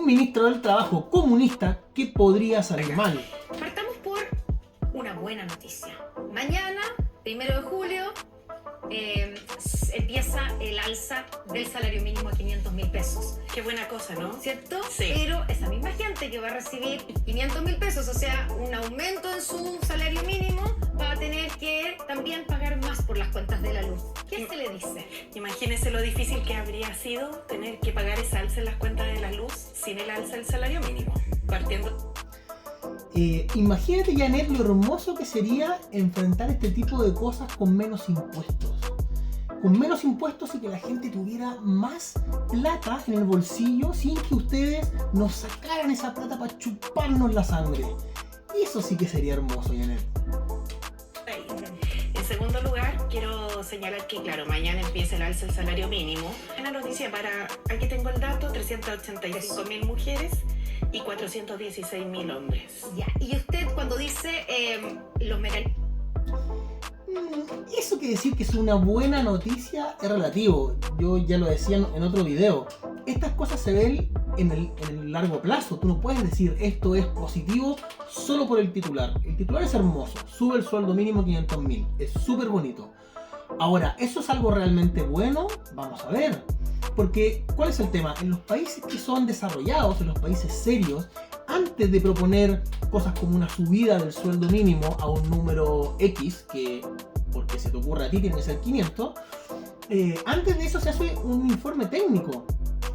un ministro del Trabajo comunista, ¿qué podría salir mal? Partamos por una buena noticia. Mañana, 1 de julio, empieza el alza del salario mínimo a 500.000 pesos. Qué buena cosa, ¿no? ¿Cierto? Sí. Pero esa misma gente que va a recibir 500.000 pesos, o sea, un aumento en su salario mínimo, va a tener que también pagar más por las cuentas de la luz. ¿Qué se le dice? Imagínese lo difícil que habría sido tener que pagar esa alza en las cuentas de la luz sin el alza del salario mínimo. Partiendo... Imagínate, Janet, lo hermoso que sería enfrentar este tipo de cosas con menos impuestos. Con menos impuestos y que la gente tuviera más plata en el bolsillo sin que ustedes nos sacaran esa plata para chuparnos la sangre. Eso sí que sería hermoso, Janet. En segundo lugar, quiero señalar que, claro, mañana empieza el alza del salario mínimo. Una noticia para, aquí tengo el dato, 385.000 mujeres y 416.000 hombres. Ya, y usted cuando dice los mecanismos... Eso que decir que es una buena noticia es relativo. Yo ya lo decía en otro video. Estas cosas se ven en el largo plazo. Tú no puedes decir esto es positivo solo por el titular. El titular es hermoso. Sube el sueldo mínimo 500.000. Es súper bonito. Ahora, ¿eso es algo realmente bueno? Vamos a ver. Porque, ¿cuál es el tema? En los países que son desarrollados, en los países serios, antes de proponer cosas como una subida del sueldo mínimo a un número X, que porque se te ocurre a ti tiene que ser 500, antes de eso se hace un informe técnico.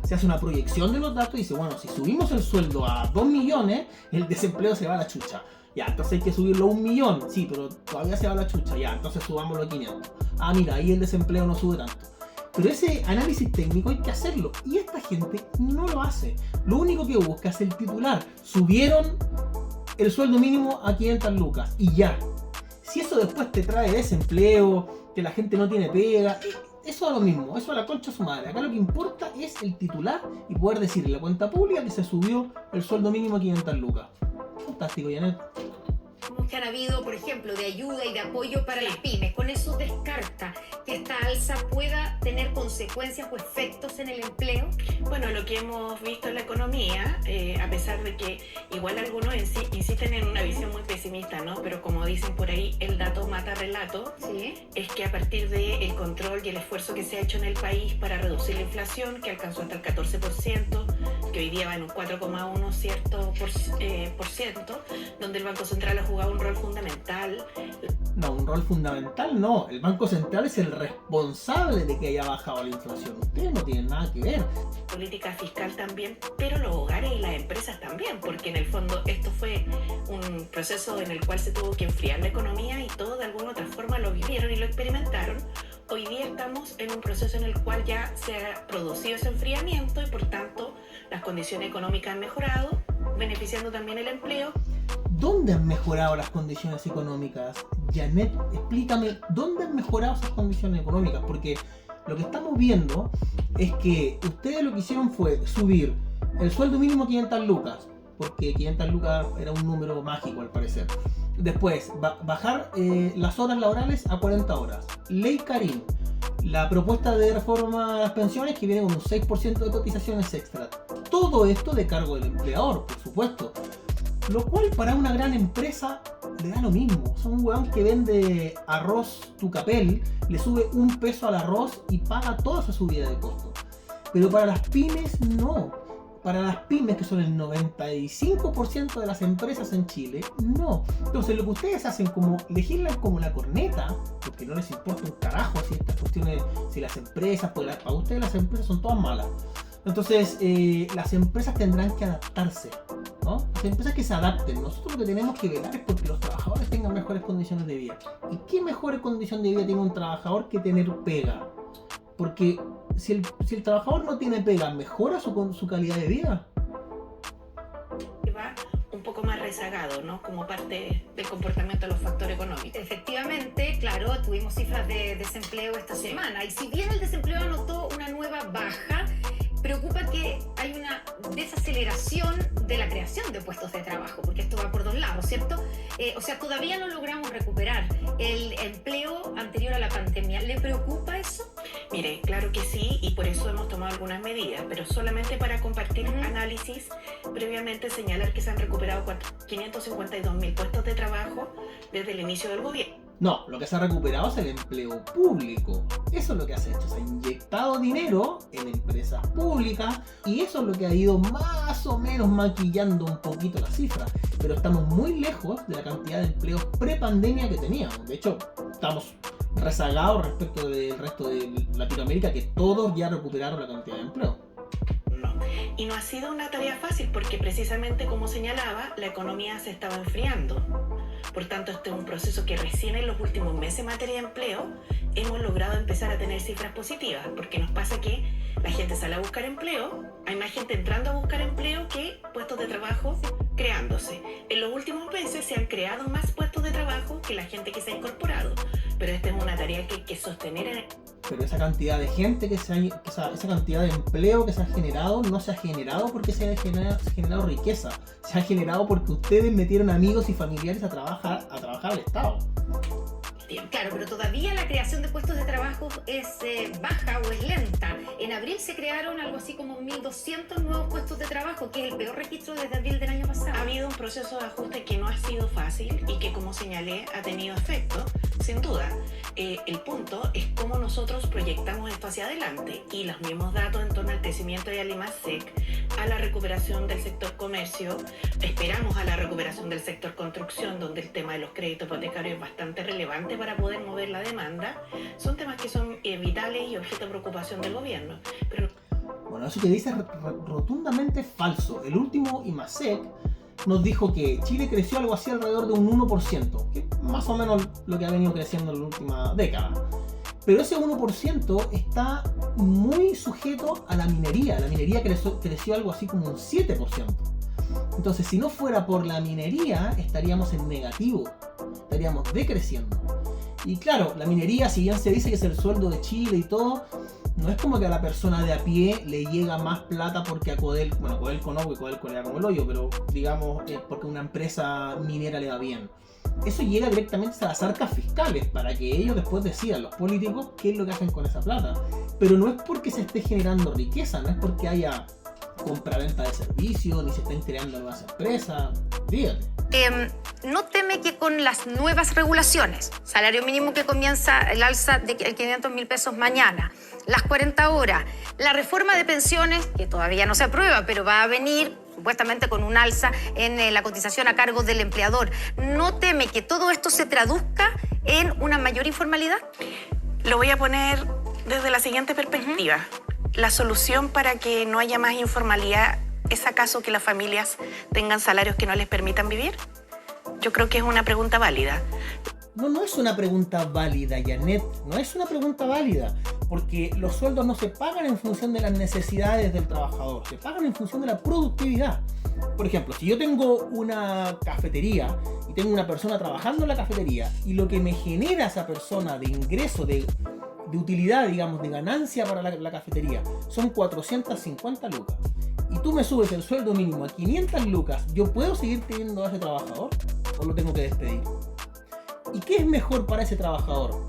Se hace una proyección de los datos y dice, bueno, si subimos el sueldo a 2 millones, el desempleo se va a la chucha. Ya, entonces hay que subirlo a 1 millón. Sí, pero todavía se va a la chucha. Ya, entonces subámoslo a 500. Ah, mira, ahí el desempleo no sube tanto. Pero ese análisis técnico hay que hacerlo. Y esta gente no lo hace. Lo único que busca es el titular. Subieron el sueldo mínimo a 500 lucas. Y ya. Si eso después te trae desempleo, que la gente no tiene pega, eso es lo mismo. Eso a la concha de su madre. Acá lo que importa es el titular y poder decir en la cuenta pública que se subió el sueldo mínimo a 500 lucas. Fantástico, Janet. que han habido, por ejemplo, de ayuda y de apoyo para las pymes. Con eso descarta que esta alza pueda tener consecuencias o efectos en el empleo. Bueno, lo que hemos visto en la economía, a pesar de que igual algunos insisten en una visión muy pesimista, ¿no? Pero como dicen por ahí, el dato mata relato. Sí. Es que a partir del control y el esfuerzo que se ha hecho en el país para reducir la inflación, que alcanzó hasta el 14%, que hoy día va en un 4,1%, donde el Banco Central ha jugado un rol fundamental. No, un rol fundamental no. El Banco Central es el responsable de que haya bajado la inflación. Ustedes no tienen nada que ver. Política fiscal también, pero los hogares y las empresas también, porque en el fondo esto fue un proceso en el cual se tuvo que enfriar la economía y todos de alguna u otra forma lo vivieron y lo experimentaron. Hoy día estamos en un proceso en el cual ya se ha producido ese enfriamiento y por tanto las condiciones económicas han mejorado, beneficiando también el empleo. ¿Dónde han mejorado las condiciones económicas? Janet, explícame, ¿dónde han mejorado esas condiciones económicas? Porque lo que estamos viendo es que ustedes lo que hicieron fue subir el sueldo mínimo a 500 lucas, porque 500 lucas era un número mágico al parecer. Después, bajar las horas laborales a 40 horas. Ley Karim, la propuesta de reforma a las pensiones que viene con un 6% de cotizaciones extra. Todo esto de cargo del empleador, por supuesto. Lo cual para una gran empresa le da lo mismo. Son un weón que vende arroz Tucapel, le sube $1 al arroz y paga toda esa subida de costo. Pero para las pymes no. Para las pymes, que son el 95% de las empresas en Chile, no. Entonces lo que ustedes hacen como legislan como la corneta, porque no les importa un carajo si estas cuestiones, si las empresas, pues para ustedes las empresas son todas malas. Entonces las empresas tendrán que adaptarse, ¿no? Las empresas que se adapten. Nosotros lo que tenemos que velar es porque los trabajadores tengan mejores condiciones de vida. ¿Y qué mejor condición de vida tiene un trabajador que tener pega? Porque si el trabajador no tiene pega, ¿mejora su calidad de vida? Va un poco más rezagado, ¿no? Como parte del comportamiento de los factores económicos. Efectivamente, claro, tuvimos cifras de desempleo esta semana. Y si bien el desempleo anotó una nueva baja, preocupa que hay una desaceleración de la creación de puestos de trabajo, porque esto va por dos lados, ¿cierto? O sea, todavía no logramos recuperar el empleo anterior a la pandemia. ¿Le preocupa eso? Mire, claro que sí, y por eso hemos tomado algunas medidas, pero solamente para compartir análisis, previamente señalar que se han recuperado 552.000 puestos de trabajo desde el inicio del gobierno. No, lo que se ha recuperado es el empleo público. Eso es lo que se ha hecho. Se ha inyectado dinero en empresas públicas y eso es lo que ha ido más o menos maquillando un poquito las cifras. Pero estamos muy lejos de la cantidad de empleos pre-pandemia que teníamos. De hecho, estamos rezagados respecto del resto de Latinoamérica, que todos ya recuperaron la cantidad de empleo. No. Y no ha sido una tarea fácil porque precisamente, como señalaba, la economía se estaba enfriando. Por tanto, este es un proceso que recién en los últimos meses en materia de empleo hemos logrado empezar a tener cifras positivas, porque nos pasa que la gente sale a buscar empleo, hay más gente entrando a buscar empleo que puestos de trabajo creándose. En los últimos meses se han creado más puestos de trabajo que la gente que se ha incorporado, pero esta es una tarea que hay que sostener en el... Pero esa cantidad de gente esa cantidad de empleo que se ha generado, no se ha generado porque se ha generado riqueza. Se ha generado porque ustedes metieron amigos y familiares a trabajar al Estado. Claro, pero todavía la creación de puestos de trabajo es baja o es lenta. En abril se crearon algo así como 1.200 nuevos puestos de trabajo, que es el peor registro desde abril del año pasado. Ha habido un proceso de ajuste que no ha sido fácil y que, como señalé, ha tenido efecto, sin duda. El punto es cómo nosotros proyectamos esto hacia adelante, y los mismos datos en torno al crecimiento de Alimasec, a la recuperación del sector comercio, esperamos a la recuperación del sector construcción, donde el tema de los créditos hipotecarios es bastante relevante para poder mover la demanda. Son temas que son vitales y objeto de preocupación del gobierno. Pero... Bueno, eso que dice es rotundamente falso. El último IMASEC nos dijo que Chile creció algo así alrededor de un 1%, que es más o menos lo que ha venido creciendo en la última década. Pero ese 1% está muy sujeto a la minería. La minería creció algo así como un 7%. Entonces, si no fuera por la minería, estaríamos en negativo, estaríamos decreciendo. Y claro, la minería, si bien se dice que es el sueldo de Chile y todo, no es como que a la persona de a pie le llega más plata porque a Codelco, bueno, Codelco no, porque Codelco le da como el hoyo, pero digamos, porque una empresa minera le va bien. Eso llega directamente a las arcas fiscales para que ellos después decidan, los políticos, qué es lo que hacen con esa plata. Pero no es porque se esté generando riqueza, no es porque haya compra-venta de servicios, ni se estén creando nuevas empresas. Dígate. ¿No teme que con las nuevas regulaciones, salario mínimo que comienza el alza de 500.000 pesos mañana, las 40 horas, la reforma de pensiones, que todavía no se aprueba, pero va a venir supuestamente con un alza en la cotización a cargo del empleador, ¿no teme que todo esto se traduzca en una mayor informalidad? Lo voy a poner desde la siguiente perspectiva. ¿La solución para que no haya más informalidad es acaso que las familias tengan salarios que no les permitan vivir? Yo creo que es una pregunta válida. No es una pregunta válida, Janet. No es una pregunta válida. Porque los sueldos no se pagan en función de las necesidades del trabajador. Se pagan en función de la productividad. Por ejemplo, si yo tengo una cafetería y tengo una persona trabajando en la cafetería y lo que me genera esa persona de ingreso, de utilidad, digamos, de ganancia para la cafetería, son 450 lucas. Y tú me subes el sueldo mínimo a 500 lucas, ¿yo puedo seguir teniendo a ese trabajador o lo tengo que despedir? ¿Y qué es mejor para ese trabajador?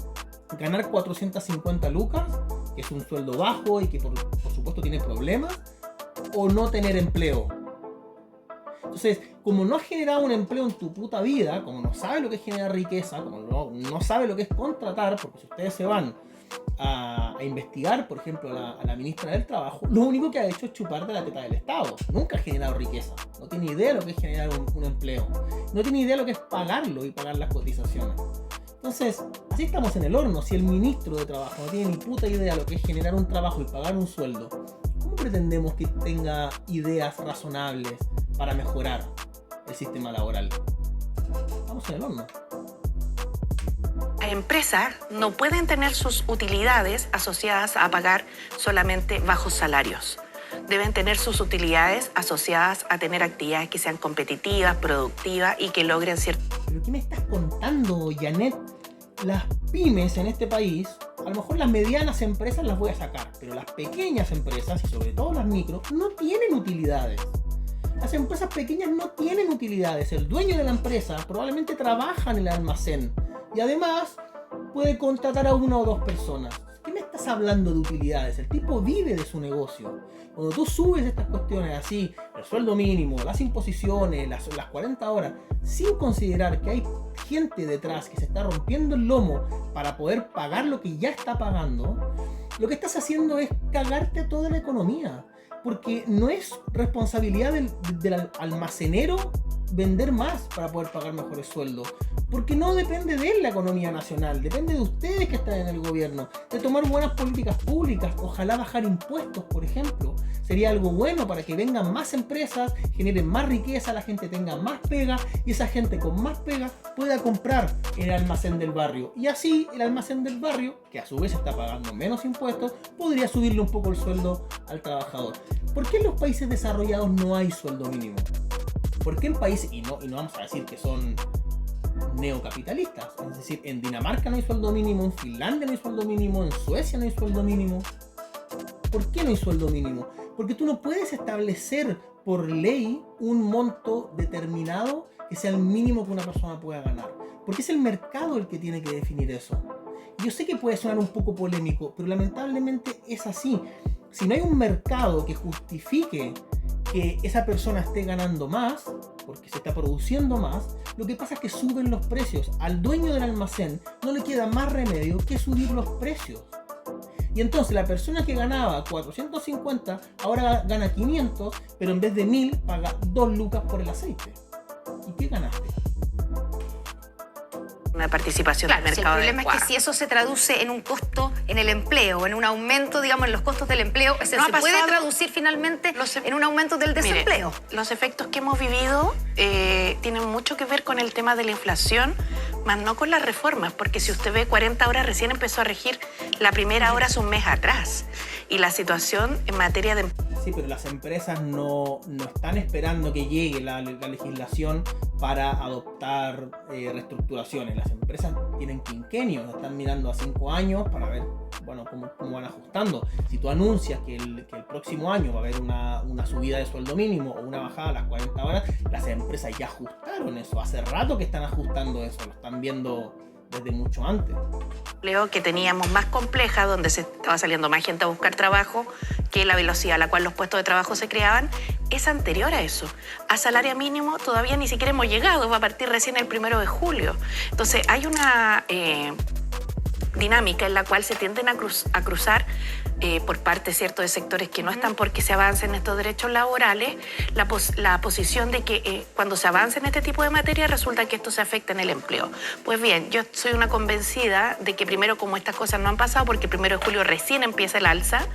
¿Ganar 450 lucas, que es un sueldo bajo y que por supuesto tiene problemas? ¿O no tener empleo? Entonces, como no has generado un empleo en tu puta vida, como no sabes lo que es generar riqueza, como no sabes lo que es contratar, porque si ustedes se van a investigar, por ejemplo, a la ministra del Trabajo, lo único que ha hecho es chupar de la teta del Estado. Nunca ha generado riqueza. No tiene idea de lo que es generar un empleo. No tiene idea de lo que es pagarlo y pagar las cotizaciones. Entonces, así estamos en el horno. Si el ministro de Trabajo no tiene ni puta idea de lo que es generar un trabajo y pagar un sueldo, ¿cómo pretendemos que tenga ideas razonables para mejorar el sistema laboral? Estamos en el horno. Las empresas no pueden tener sus utilidades asociadas a pagar solamente bajos salarios. Deben tener sus utilidades asociadas a tener actividades que sean competitivas, productivas y que logren cierto... ¿Pero qué me estás contando, Janet? Las pymes en este país, a lo mejor las medianas empresas las voy a sacar, pero las pequeñas empresas, y sobre todo las micro, no tienen utilidades. Las empresas pequeñas no tienen utilidades. El dueño de la empresa probablemente trabaja en el almacén y además puede contratar a una o dos personas. ¿Qué me estás estás hablando de utilidades, el tipo vive de su negocio. Cuando tú subes estas cuestiones así, el sueldo mínimo, las imposiciones, las 40 horas, sin considerar que hay gente detrás que se está rompiendo el lomo para poder pagar lo que ya está pagando, lo que estás haciendo es cagarte a toda la economía. Porque no es responsabilidad del almacenero vender más para poder pagar mejores sueldos. Porque no depende de él la economía nacional, depende de ustedes que están en el gobierno, de tomar buenas políticas públicas, ojalá bajar impuestos, por ejemplo. Sería algo bueno para que vengan más empresas, generen más riqueza, la gente tenga más pega y esa gente con más pega pueda comprar en el almacén del barrio. Y así el almacén del barrio, que a su vez está pagando menos impuestos, podría subirle un poco el sueldo al trabajador. ¿Por qué en los países desarrollados no hay sueldo mínimo? ¿Por qué en países, y no vamos a decir que son neocapitalistas, es decir, en Dinamarca no hay sueldo mínimo, en Finlandia no hay sueldo mínimo, en Suecia no hay sueldo mínimo? ¿Por qué no hay sueldo mínimo? Porque tú no puedes establecer por ley un monto determinado que sea el mínimo que una persona pueda ganar. Porque es el mercado el que tiene que definir eso. Yo sé que puede sonar un poco polémico, pero lamentablemente es así. Si no hay un mercado que justifique que esa persona esté ganando más, porque se está produciendo más, lo que pasa es que suben los precios. Al dueño del almacén no le queda más remedio que subir los precios. Y entonces la persona que ganaba 450 ahora gana 500, pero en vez de 1000 paga 2 lucas por el aceite. ¿Y qué ganaste? Una participación Claro, del si el mercado problema es adecuada. que si eso se traduce en un costo en el empleo, en un aumento, digamos, en los costos del empleo, se ha puede pasado traducir finalmente en un aumento del Mire, desempleo. los efectos que hemos vivido tienen mucho que ver con el tema de la inflación, más no con las reformas, porque si usted ve 40 horas recién empezó a regir la primera hora hace un mes atrás. Y la situación en materia de... Sí, pero las empresas no están esperando que llegue la legislación para adoptar reestructuraciones. Las empresas tienen quinquenios, están mirando a 5 años para ver cómo van ajustando. Si tú anuncias que el próximo año va a haber una subida de sueldo mínimo o una bajada a las 40 horas, las empresas ya ajustaron eso. Hace rato que están ajustando eso, lo están viendo desde mucho antes. que teníamos más compleja, donde se estaba saliendo más gente a buscar trabajo, que la velocidad a la cual los puestos de trabajo se creaban, es anterior a eso. A salario mínimo todavía ni siquiera hemos llegado, va a partir recién el 1 de julio. Entonces hay una dinámica en la cual se tienden a cruzar por parte, ¿cierto?, de sectores que no están porque se avancen estos derechos laborales, la posición de que cuando se avance en este tipo de materia resulta que esto se afecta en el empleo. Pues bien, yo soy una convencida de que primero, como estas cosas no han pasado, porque el 1 de julio recién empieza el alza,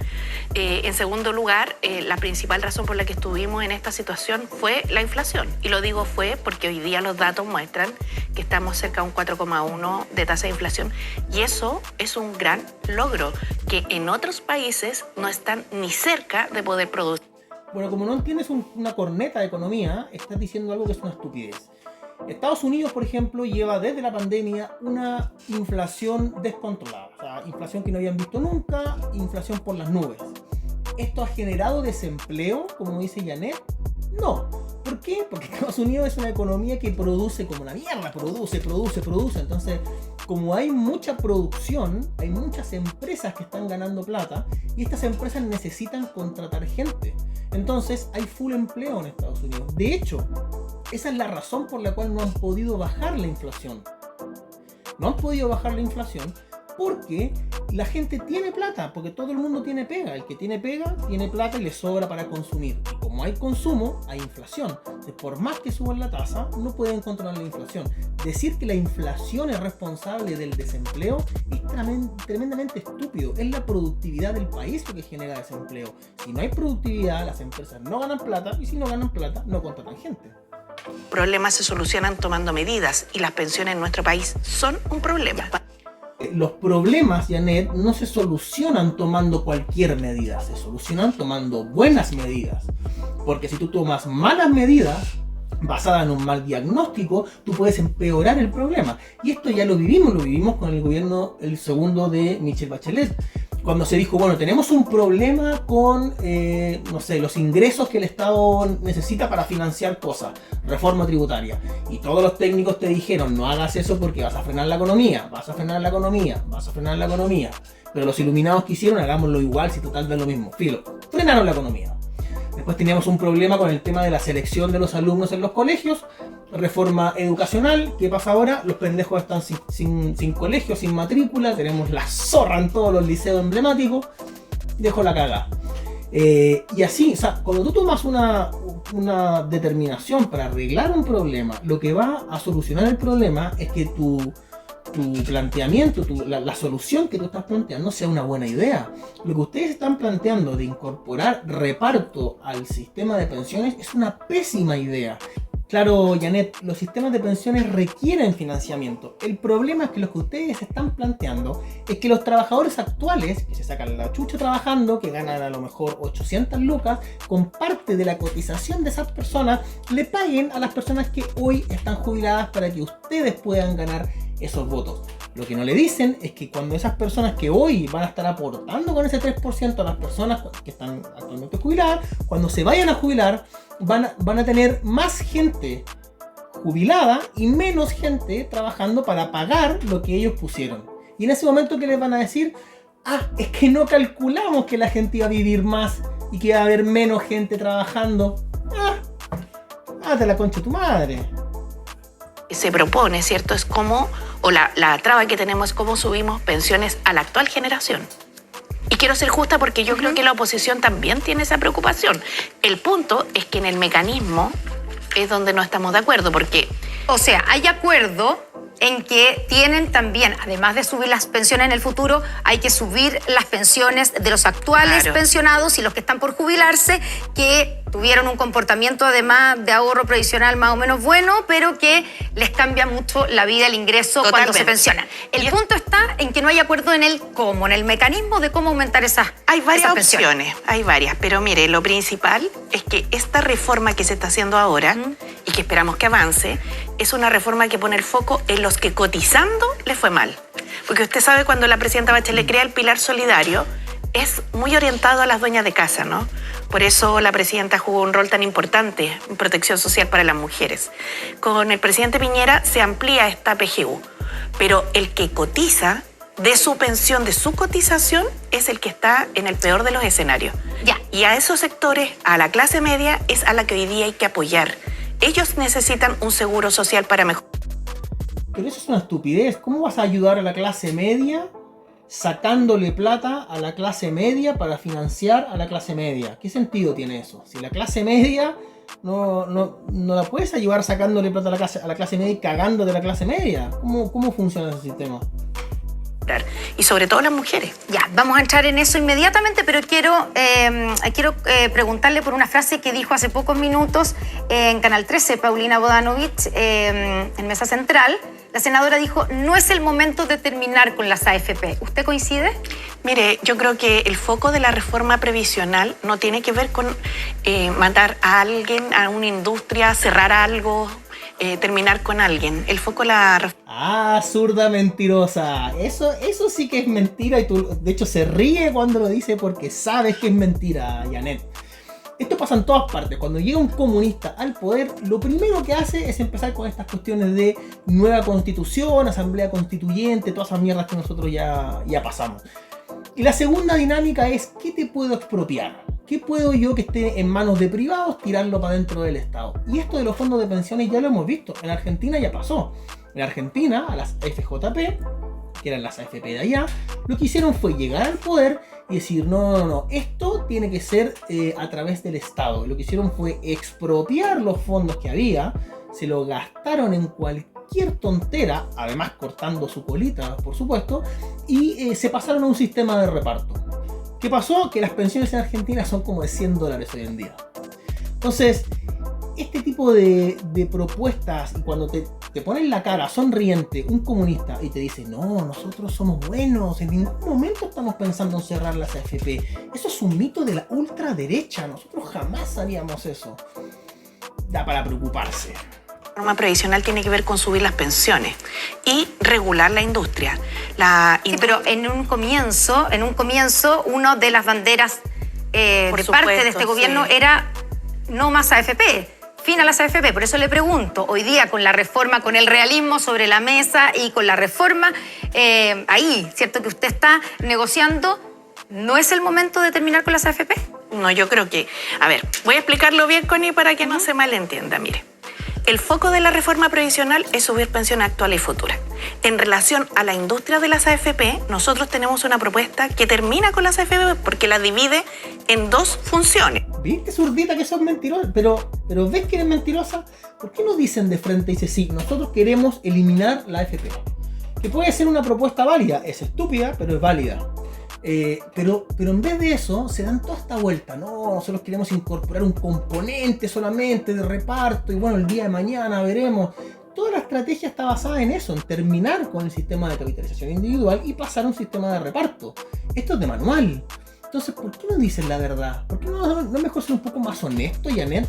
en segundo lugar, la principal razón por la que estuvimos en esta situación fue la inflación. Y lo digo fue porque hoy día los datos muestran que estamos cerca de un 4,1 de tasa de inflación, y eso es un gran logro que en otros países no están ni cerca de poder producir. Bueno, como no tienes una corneta de economía, estás diciendo algo que es una estupidez. Estados Unidos, por ejemplo, lleva desde la pandemia una inflación descontrolada. O sea, inflación que no habían visto nunca, inflación por las nubes. ¿Esto ha generado desempleo, como dice Janet? No. ¿Por qué? Porque Estados Unidos es una economía que produce como la mierda, produce. Entonces, como hay mucha producción, hay muchas empresas que están ganando plata y estas empresas necesitan contratar gente. Entonces, hay full empleo en Estados Unidos. De hecho, esa es la razón por la cual no han podido bajar la inflación. No han podido bajar la inflación porque la gente tiene plata, porque todo el mundo tiene pega. El que tiene pega, tiene plata y le sobra para consumir. Y como hay consumo, hay inflación. Entonces, por más que suban la tasa, no pueden controlar la inflación. Decir que la inflación es responsable del desempleo es tremendamente estúpido. Es la productividad del país lo que genera desempleo. Si no hay productividad, las empresas no ganan plata, y si no ganan plata, no contratan gente. Problemas se solucionan tomando medidas, y las pensiones en nuestro país son un problema. Los problemas, Janet, no se solucionan tomando cualquier medida, se solucionan tomando buenas medidas. Porque si tú tomas malas medidas, basadas en un mal diagnóstico, tú puedes empeorar el problema. Y esto ya lo vivimos con el gobierno, el segundo de Michelle Bachelet. cuando se dijo, bueno, tenemos un problema con, no sé, los ingresos que el Estado necesita para financiar cosas, reforma tributaria. Y todos los técnicos te dijeron, no hagas eso porque vas a frenar la economía, vas a frenar la economía, vas a frenar la economía. Pero los iluminados que hicieron, hagámoslo igual, si total da lo mismo. Filo, frenaron la economía. Después teníamos un problema con el tema de la selección de los alumnos en los colegios, reforma educacional. ¿Qué pasa ahora? Los pendejos están sin colegio, sin matrícula, tenemos la zorra en todos los liceos emblemáticos, dejo la cagada. Y así, o sea, cuando tú tomas una determinación para arreglar un problema, lo que va a solucionar el problema es que tu planteamiento, la solución que tú estás planteando sea una buena idea. Lo que ustedes están planteando de incorporar reparto al sistema de pensiones es una pésima idea. Claro, Janet, los sistemas de pensiones requieren financiamiento. El problema es que lo que ustedes están planteando es que los trabajadores actuales, que se sacan la chucha trabajando, que ganan a lo mejor 800 lucas, con parte de la cotización de esas personas, le paguen a las personas que hoy están jubiladas para que ustedes puedan ganar esos votos. Lo que no le dicen es que cuando esas personas que hoy van a estar aportando con ese 3% a las personas que están actualmente jubiladas, cuando se vayan a jubilar, van a tener más gente jubilada y menos gente trabajando para pagar lo que ellos pusieron. Y en ese momento, ¿qué les van a decir? Es que no calculamos que la gente iba a vivir más y que iba a haber menos gente trabajando. Hazte la concha de tu madre. Se propone, ¿cierto? Es como, o la traba que tenemos es cómo subimos pensiones a la actual generación. Y quiero ser justa porque yo creo que la oposición también tiene esa preocupación. El punto es que en el mecanismo es donde no estamos de acuerdo, porque... O sea, hay acuerdo en que tienen también, además de subir las pensiones en el futuro, hay que subir las pensiones de los actuales pensionados y los que están por jubilarse, que tuvieron un comportamiento además de ahorro previsional más o menos bueno, pero que les cambia mucho la vida, el ingreso cuando se pensionan. El punto está en que no hay acuerdo en el cómo, en el mecanismo de cómo aumentar esas pensiones. Hay varias opciones, hay varias, pero mire, lo principal es que esta reforma que se está haciendo ahora y que esperamos que avance, es una reforma que pone el foco en los que cotizando les fue mal. Porque usted sabe, cuando la presidenta Bachelet crea el Pilar Solidario, es muy orientado a las dueñas de casa, ¿no? Por eso la presidenta jugó un rol tan importante en protección social para las mujeres. Con el presidente Piñera se amplía esta PGU, pero el que cotiza de su pensión, de su cotización, es el que está en el peor de los escenarios. Y a esos sectores, a la clase media, es a la que hoy día hay que apoyar. Ellos necesitan un seguro social para mejorar. Pero eso es una estupidez. ¿Cómo vas a ayudar a la clase media sacándole plata a la clase media para financiar a la clase media? ¿Qué sentido tiene eso? Si la clase media no la puedes ayudar sacándole plata a la clase media y cagando de la clase media. ¿Cómo funciona ese sistema? Y sobre todo las mujeres. Ya, vamos a entrar en eso inmediatamente, pero quiero preguntarle por una frase que dijo hace pocos minutos en Canal 13, Paulina Bodanovich, en Mesa Central. La senadora dijo, no es el momento de terminar con las AFP. ¿Usted coincide? Mire, yo creo que el foco de la reforma previsional no tiene que ver con matar a alguien, a una industria, cerrar algo, terminar con alguien. El foco de la... zurda mentirosa. Eso sí que es mentira y tú, de hecho, se ríe cuando lo dice porque sabes que es mentira, Janet. Esto pasa en todas partes. Cuando llega un comunista al poder, lo primero que hace es empezar con estas cuestiones de nueva constitución, asamblea constituyente, todas esas mierdas que nosotros ya pasamos. Y la segunda dinámica es, ¿qué te puedo expropiar? ¿Qué puedo yo que esté en manos de privados tirarlo para dentro del Estado? Y esto de los fondos de pensiones ya lo hemos visto. En Argentina ya pasó. En Argentina, a las FJP, que eran las AFP de allá, lo que hicieron fue llegar al poder y decir, no, esto tiene que ser a través del Estado. Lo que hicieron fue expropiar los fondos que había, se lo gastaron en cualquier tontera, además cortando su colita, por supuesto, y se pasaron a un sistema de reparto. ¿Qué pasó? Que las pensiones en Argentina son como de $100 hoy en día. Entonces, este tipo de propuestas, y cuando te ponen la cara sonriente un comunista y te dice, no, nosotros somos buenos, en ningún momento estamos pensando en cerrar las AFP. Eso es un mito de la ultraderecha, nosotros jamás haríamos eso. Da para preocuparse. La reforma previsional tiene que ver con subir las pensiones y regular la industria. Sí, pero en un comienzo, una de las banderas de parte de este gobierno era no más AFP, fin a las AFP. Por eso le pregunto, hoy día con la reforma, con el realismo sobre la mesa y con la reforma, ahí, ¿cierto que usted está negociando? ¿No es el momento de terminar con las AFP? No, yo creo que... A ver, voy a explicarlo bien, Connie, para que no se malentienda. Mire, el foco de la reforma previsional es subir pensiones actuales y futuras. En relación a la industria de las AFP, nosotros tenemos una propuesta que termina con las AFP porque la divide en dos funciones. ¿Viste, zurdita, que sos mentirosa? Pero ¿ves que eres mentirosa? ¿Por qué no dicen de frente? Dice, sí, nosotros queremos eliminar la AFP. Que puede ser una propuesta válida, es estúpida, pero es válida. Pero en vez de eso, se dan toda esta vuelta. No, nosotros queremos incorporar un componente solamente de reparto y bueno, el día de mañana veremos. Toda la estrategia está basada en eso, en terminar con el sistema de capitalización individual y pasar a un sistema de reparto. Esto es de manual. Entonces, ¿por qué no dicen la verdad? ¿Por qué no es mejor ser un poco más honesto, Janet?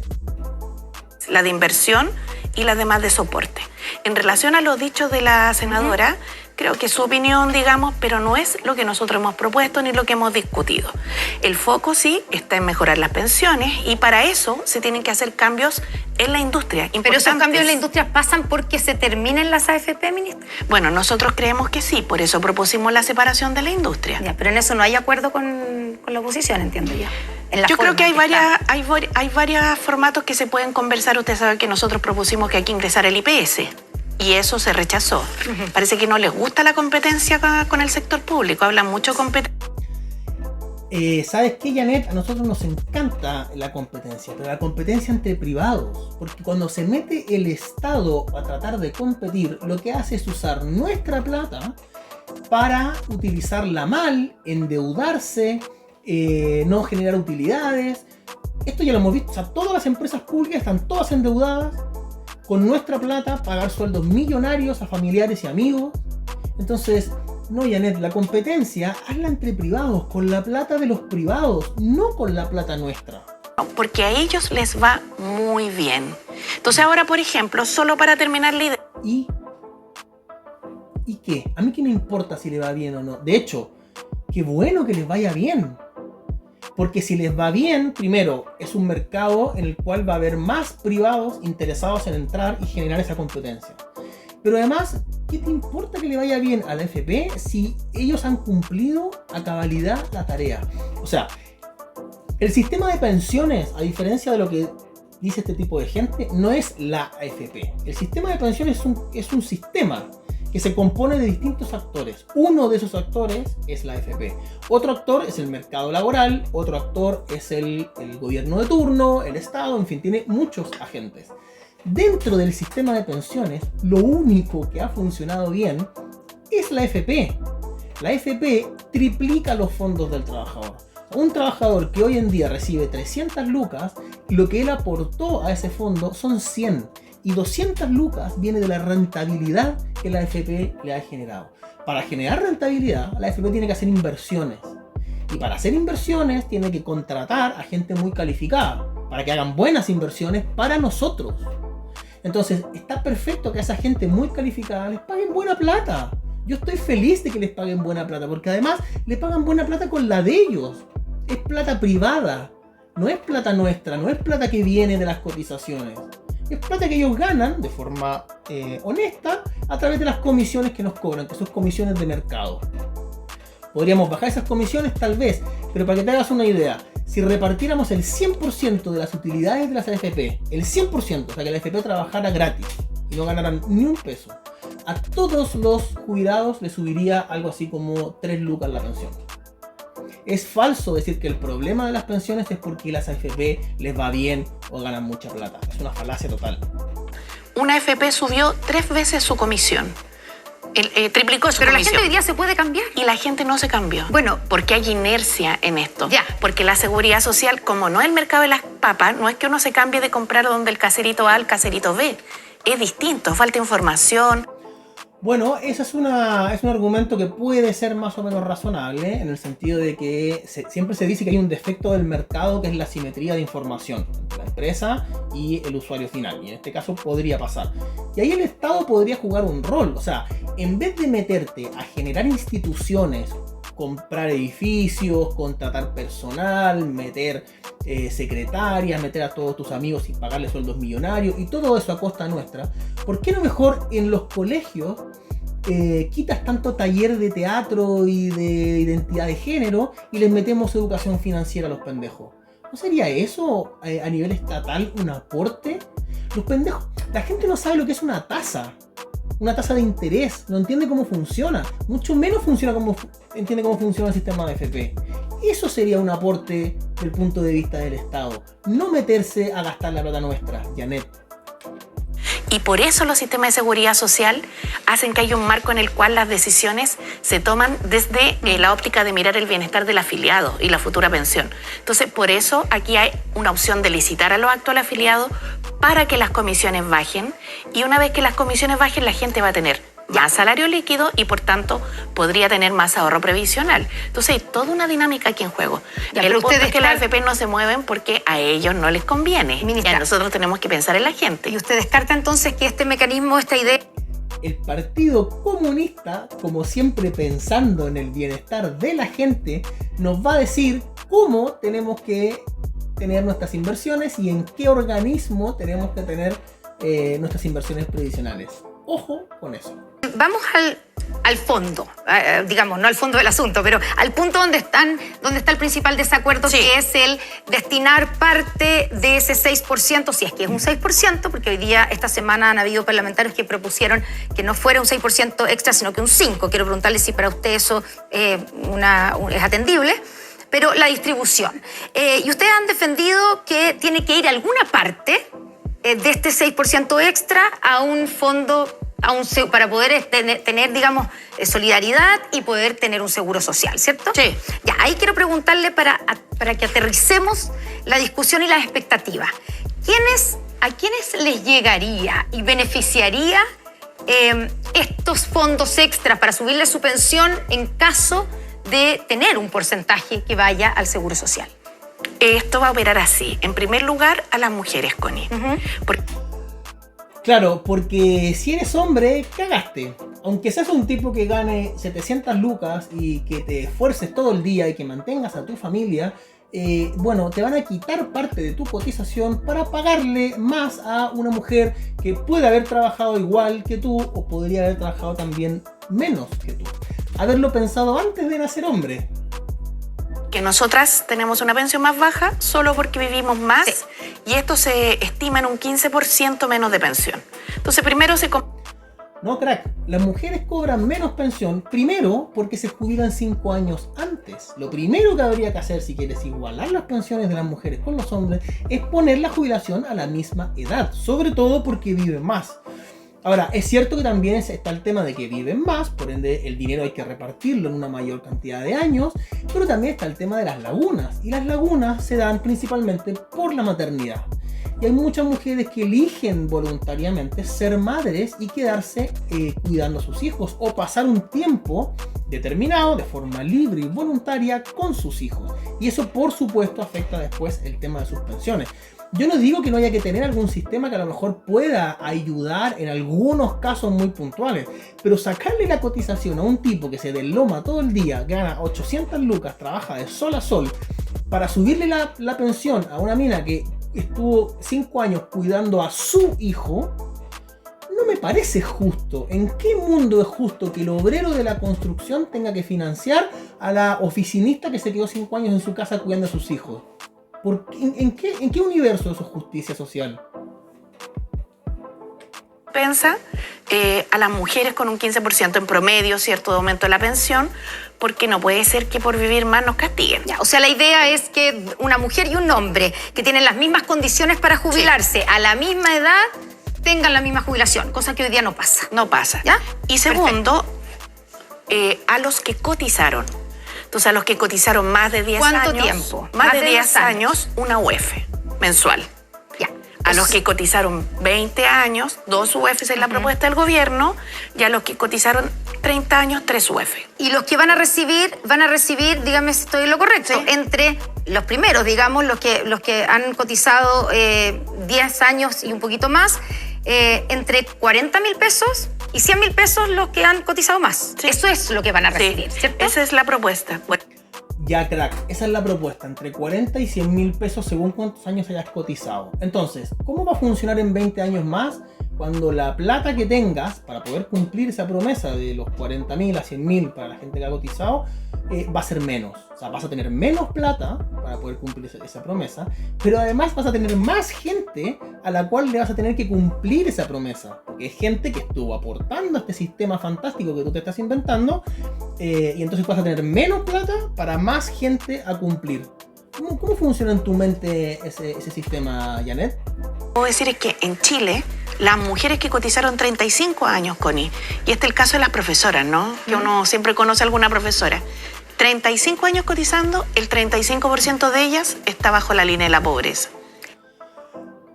La de inversión y la demás de soporte. En relación a los dichos de la senadora, creo que su opinión, digamos, pero no es lo que nosotros hemos propuesto ni lo que hemos discutido. El foco sí está en mejorar las pensiones y para eso se tienen que hacer cambios en la industria. Pero esos cambios en la industria pasan porque se terminen las AFP, ministra. Bueno, nosotros creemos que sí, por eso propusimos la separación de la industria. Ya, pero en eso no hay acuerdo con la oposición, entiendo yo. Yo creo que hay varios formatos que se pueden conversar. Usted sabe que nosotros propusimos que hay que ingresar el IPS y eso se rechazó. Parece que no les gusta la competencia con el sector público, hablan mucho de competencia. ¿Sabes qué, Janet? A nosotros nos encanta la competencia, pero la competencia entre privados, porque cuando se mete el Estado a tratar de competir, lo que hace es usar nuestra plata para utilizarla mal, endeudarse, no generar utilidades. Esto ya lo hemos visto, o sea, todas las empresas públicas están todas endeudadas con nuestra plata, pagar sueldos millonarios a familiares y amigos. Entonces, no, Janet, la competencia hazla entre privados, con la plata de los privados, no con la plata nuestra. Porque a ellos les va muy bien. Entonces ahora, por ejemplo, solo para terminar la idea... ¿Y qué? A mí qué me importa si le va bien o no. De hecho, qué bueno que les vaya bien. Porque si les va bien, primero, es un mercado en el cual va a haber más privados interesados en entrar y generar esa competencia. Pero además, ¿qué te importa que le vaya bien a la AFP si ellos han cumplido a cabalidad la tarea? O sea, el sistema de pensiones, a diferencia de lo que dice este tipo de gente, no es la AFP. El sistema de pensiones es un sistema que se compone de distintos actores. Uno de esos actores es la AFP. Otro actor es el mercado laboral, otro actor es el gobierno de turno, el Estado, en fin, tiene muchos agentes. Dentro del sistema de pensiones, lo único que ha funcionado bien es la AFP. La AFP triplica los fondos del trabajador. Un trabajador que hoy en día recibe 300 lucas, lo que él aportó a ese fondo son 100. Y 200 lucas viene de la rentabilidad que la AFP le ha generado. Para generar rentabilidad, la AFP tiene que hacer inversiones. Y para hacer inversiones tiene que contratar a gente muy calificada para que hagan buenas inversiones para nosotros. Entonces, está perfecto que a esa gente muy calificada les paguen buena plata. Yo estoy feliz de que les paguen buena plata, porque además le pagan buena plata con la de ellos. Es plata privada, no es plata nuestra, no es plata que viene de las cotizaciones. Es plata que ellos ganan de forma honesta a través de las comisiones que nos cobran, que son comisiones de mercado. Podríamos bajar esas comisiones tal vez, pero para que te hagas una idea, si repartiéramos el 100% de las utilidades de las AFP, el 100%, o sea que la AFP trabajara gratis y no ganaran ni un peso, a todos los jubilados les subiría algo así como 3 lucas la pensión. Es falso decir que el problema de las pensiones es porque las AFP les va bien o ganan mucha plata. Es una falacia total. Una AFP subió 3 veces su comisión. Triplicó su comisión. Pero la gente hoy día se puede cambiar. Y la gente no se cambió. Bueno, porque hay inercia en esto. Ya. Porque la seguridad social, como no es el mercado de las papas, no es que uno se cambie de comprar donde el caserito A al caserito B. Es distinto, falta información. Bueno, ese es un argumento que puede ser más o menos razonable, en el sentido de que siempre se dice que hay un defecto del mercado, que es la asimetría de información entre la empresa y el usuario final, y en este caso podría pasar. Y ahí el Estado podría jugar un rol, o sea, en vez de meterte a generar instituciones, comprar edificios, contratar personal, meter secretarias, meter a todos tus amigos y pagarles sueldos millonarios y todo eso a costa nuestra, ¿por qué no mejor en los colegios quitas tanto taller de teatro y de identidad de género y les metemos educación financiera a los pendejos? ¿No sería eso a nivel estatal un aporte? Los pendejos, la gente no sabe lo que es una tasa de interés, no entiende cómo funciona, mucho menos entiende cómo funciona el sistema de AFP. Eso sería un aporte del punto de vista del Estado, no meterse a gastar la plata nuestra, Janet. Y por eso los sistemas de seguridad social hacen que haya un marco en el cual las decisiones se toman desde la óptica de mirar el bienestar del afiliado y la futura pensión. Entonces, por eso aquí hay una opción de licitar a los actuales afiliados para que las comisiones bajen. Y una vez que las comisiones bajen, la gente va a tener más salario líquido y por tanto podría tener más ahorro previsional. Entonces hay toda una dinámica aquí en juego. El punto es que las AFP no se mueven porque a ellos no les conviene. Ministra, y nosotros tenemos que pensar en la gente. ¿Y usted descarta entonces que este mecanismo, esta idea... El Partido Comunista, como siempre pensando en el bienestar de la gente, nos va a decir cómo tenemos que tener nuestras inversiones y en qué organismo tenemos que tener nuestras inversiones previsionales. Ojo con eso. Vamos al fondo, digamos, no al fondo del asunto, pero al punto donde está el principal desacuerdo, sí, que es el destinar parte de ese 6%, si es que es un 6%, porque hoy día, esta semana, han habido parlamentarios que propusieron que no fuera un 6% extra, sino que un 5%. Quiero preguntarle si para usted eso es atendible. Pero la distribución. Y ustedes han defendido que tiene que ir alguna parte de este 6% extra a un fondo para poder tener, digamos, solidaridad y poder tener un seguro social, ¿cierto? Sí. Ya, ahí quiero preguntarle para que aterricemos la discusión y las expectativas. ¿A quiénes les llegaría y beneficiaría estos fondos extras para subirle su pensión en caso de tener un porcentaje que vaya al seguro social? Esto va a operar así. En primer lugar, a las mujeres, Connie. Claro, porque si eres hombre, cagaste. Aunque seas un tipo que gane 700 lucas y que te esfuerces todo el día y que mantengas a tu familia, bueno, te van a quitar parte de tu cotización para pagarle más a una mujer que puede haber trabajado igual que tú o podría haber trabajado también menos que tú. Haberlo pensado antes de nacer hombre. Que nosotras tenemos una pensión más baja solo porque vivimos más, sí, y esto se estima en un 15% menos de pensión. Entonces primero No, crack, las mujeres cobran menos pensión, primero porque se jubilan 5 años antes. Lo primero que habría que hacer si quieres igualar las pensiones de las mujeres con los hombres es poner la jubilación a la misma edad, sobre todo porque viven más. Ahora, es cierto que también está el tema de que viven más, por ende el dinero hay que repartirlo en una mayor cantidad de años, pero también está el tema de las lagunas, y las lagunas se dan principalmente por la maternidad. Y hay muchas mujeres que eligen voluntariamente ser madres y quedarse cuidando a sus hijos, o pasar un tiempo determinado, de forma libre y voluntaria, con sus hijos. Y eso, por supuesto, afecta después el tema de sus pensiones. Yo no digo que no haya que tener algún sistema que a lo mejor pueda ayudar en algunos casos muy puntuales, pero sacarle la cotización a un tipo que se desloma todo el día, gana 800 lucas, trabaja de sol a sol, para subirle la pensión a una mina que estuvo 5 años cuidando a su hijo, no me parece justo. ¿En qué mundo es justo que el obrero de la construcción tenga que financiar a la oficinista que se quedó 5 años en su casa cuidando a sus hijos? ¿En qué universo eso es justicia social? Pensa a las mujeres con un 15% en promedio, cierto, de aumento de la pensión, porque no puede ser que por vivir más nos castiguen. Ya, o sea, la idea es que una mujer y un hombre que tienen las mismas condiciones para jubilarse, sí, a la misma edad, tengan la misma jubilación, cosa que hoy día no pasa. No pasa. ¿Ya? Y segundo, a los que cotizaron. Entonces, a los que cotizaron más de 10 años. ¿Cuánto tiempo? Más de 10 años, una UF mensual. Ya. A los que cotizaron 20 años, 2 UEFs en la propuesta del gobierno, y a los que cotizaron 30 años, 3 UEF. Y los que van a recibir, dígame si estoy en lo correcto, Sí. entre los primeros, digamos, los que han cotizado 10 años y un poquito más, entre 40.000 pesos y 100.000 pesos los que han cotizado más. Sí. Eso es lo que van a recibir, Sí, ¿cierto? esa es la propuesta. Bueno, Ya, crack, esa es la propuesta, entre 40 y 100.000 pesos según cuántos años hayas cotizado. Entonces, ¿cómo va a funcionar en 20 años más cuando la plata que tengas para poder cumplir esa promesa de los 40.000 a 100.000 para la gente que ha cotizado va a ser menos? O sea, vas a tener menos plata para poder cumplir esa promesa, pero además vas a tener más gente a la cual le vas a tener que cumplir esa promesa, porque es gente que estuvo aportando a este sistema fantástico que tú te estás inventando, y entonces vas a tener menos plata para más gente a cumplir. ¿Cómo funciona en tu mente ese sistema, Janet? puedo decir es que en Chile, las mujeres que cotizaron 35 años, Connie, y este es el caso de las profesoras, ¿no? Que uno siempre conoce a alguna profesora. 35 años cotizando, el 35% de ellas está bajo la línea de la pobreza.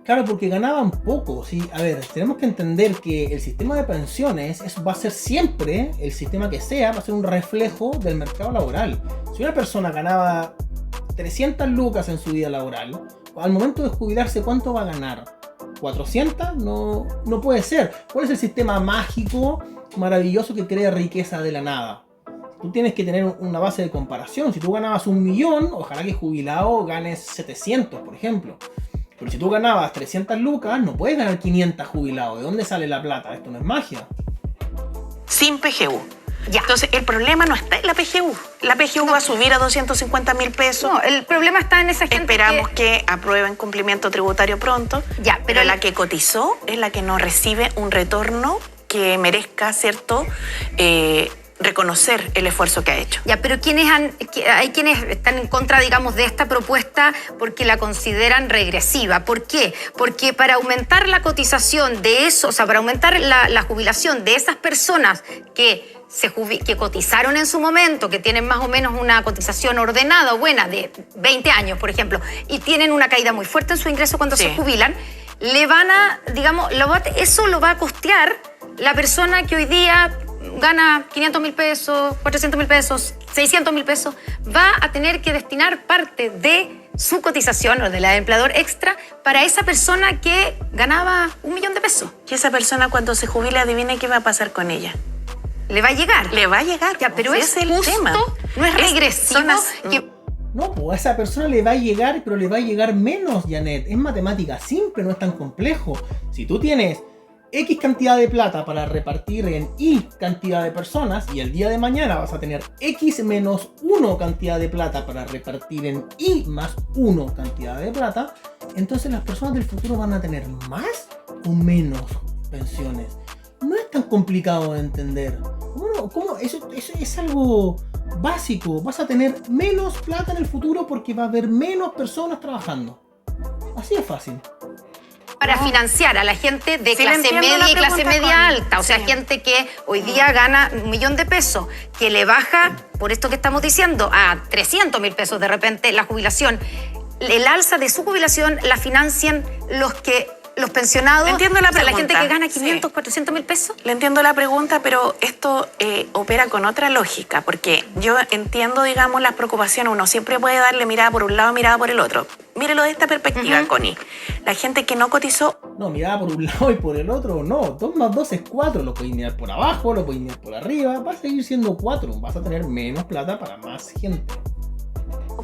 Claro, porque ganaban poco, ¿sí? A ver, tenemos que entender que el sistema de pensiones va a ser siempre, el sistema que sea, va a ser un reflejo del mercado laboral. Si una persona ganaba 300 lucas en su vida laboral, al momento de jubilarse, ¿cuánto va a ganar? ¿400? No puede ser. ¿Cuál es el sistema mágico, maravilloso que crea riqueza de la nada? Tú tienes que tener una base de comparación. Si tú ganabas 1.000.000, ojalá que jubilado ganes 700, por ejemplo. Pero si tú ganabas 300 lucas, no puedes ganar 500 jubilados. ¿De dónde sale la plata? Esto no es magia. Sin PGU. Ya. Entonces, el problema no está en la PGU. La PGU va a subir a 250.000 pesos. No, el problema está en esa gente. Esperamos que aprueben cumplimiento tributario pronto. Ya, pero la que cotizó es la que no recibe un retorno que merezca, ¿cierto?, reconocer el esfuerzo que ha hecho. Ya, pero hay quienes están en contra, digamos, de esta propuesta porque la consideran regresiva. ¿Por qué? Porque para aumentar la cotización de eso, o sea, para aumentar la jubilación de esas personas que cotizaron en su momento, que tienen más o menos una cotización ordenada o buena de 20 años, por ejemplo, y tienen una caída muy fuerte en su ingreso cuando se jubilan, le van a, digamos, eso lo va a costear la persona que hoy día gana 500.000 pesos, 400.000 pesos, 600.000 pesos, va a tener que destinar parte de su cotización o de la de empleador extra para esa persona que ganaba 1.000.000 de pesos. Y esa persona cuando se jubile, adivine qué va a pasar con ella. Le va a llegar. Le va a llegar. Ya, pero Si es el justo, tema. no es regresivo. No, pues a esa persona le va a llegar, pero le va a llegar menos, Janet. Es matemática simple, no es tan complejo. Si tú tienes X cantidad de plata para repartir en Y cantidad de personas y el día de mañana vas a tener X menos 1 cantidad de plata para repartir en Y más 1 cantidad de plata, entonces las personas del futuro van a tener más o menos pensiones. No es tan complicado de entender. ¿Cómo? Eso es algo básico. Vas a tener menos plata en el futuro porque va a haber menos personas trabajando. Así es fácil. Para financiar a la gente de Sí, clase media y clase media Connie. alta. O sea, Sí. gente que hoy día gana 1.000.000 de pesos, que le baja, por esto que estamos diciendo, a 300.000 pesos de repente la jubilación. El alza de su jubilación la financian los pensionados. Entiendo la o sea, la pregunta. gente que gana 500, Sí. 400.000 pesos. Le entiendo la pregunta, pero esto opera con otra lógica, porque yo entiendo, digamos, las preocupaciones. Uno siempre puede darle mirada por un lado, mirada por el otro. Mírelo de esta perspectiva, Connie. La gente que no cotizó, No, mirada por un lado y por el otro, no. 2 más 2 es 4. Lo puedes mirar por abajo, lo puedes mirar por arriba. Va a seguir siendo 4. Vas a tener menos plata para más gente.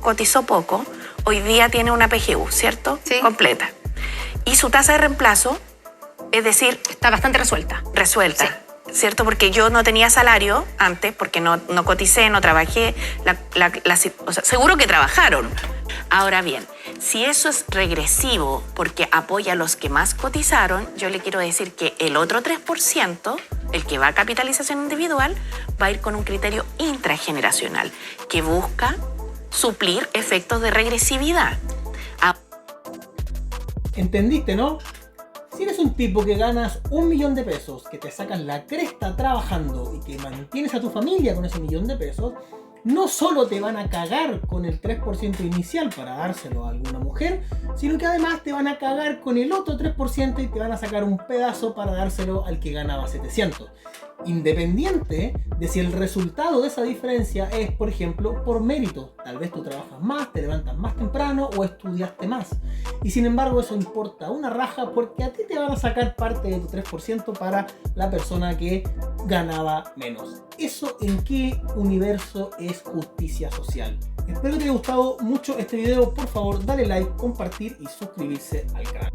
cotizó poco, hoy día tiene una PGU, ¿cierto? Sí. Completa. Y su tasa de reemplazo, es decir, Está bastante resuelta. resuelta. ¿Cierto? Porque yo no tenía salario antes, porque no coticé, no trabajé. O sea, seguro que trabajaron. Ahora bien, si eso es regresivo porque apoya a los que más cotizaron, yo le quiero decir que el otro 3%, el que va a capitalización individual, va a ir con un criterio intrageneracional que busca suplir efectos de regresividad. ¿Entendiste, no? Si eres un tipo que ganas 1.000.000 de pesos, que te sacas la cresta trabajando y que mantienes a tu familia con ese 1.000.000 de pesos, no solo te van a cagar con el 3% inicial para dárselo a alguna mujer, sino que además te van a cagar con el otro 3% y te van a sacar un pedazo para dárselo al que ganaba 700. Independiente de si el resultado de esa diferencia es, por ejemplo, por mérito. Tal vez tú trabajas más, te levantas más temprano o estudiaste más. Y sin embargo eso importa una raja porque a ti te van a sacar parte de tu 3% para la persona que ganaba menos. ¿Eso en qué universo es justicia social? Espero que te haya gustado mucho este video. Por favor, dale like, compartir y suscribirse al canal.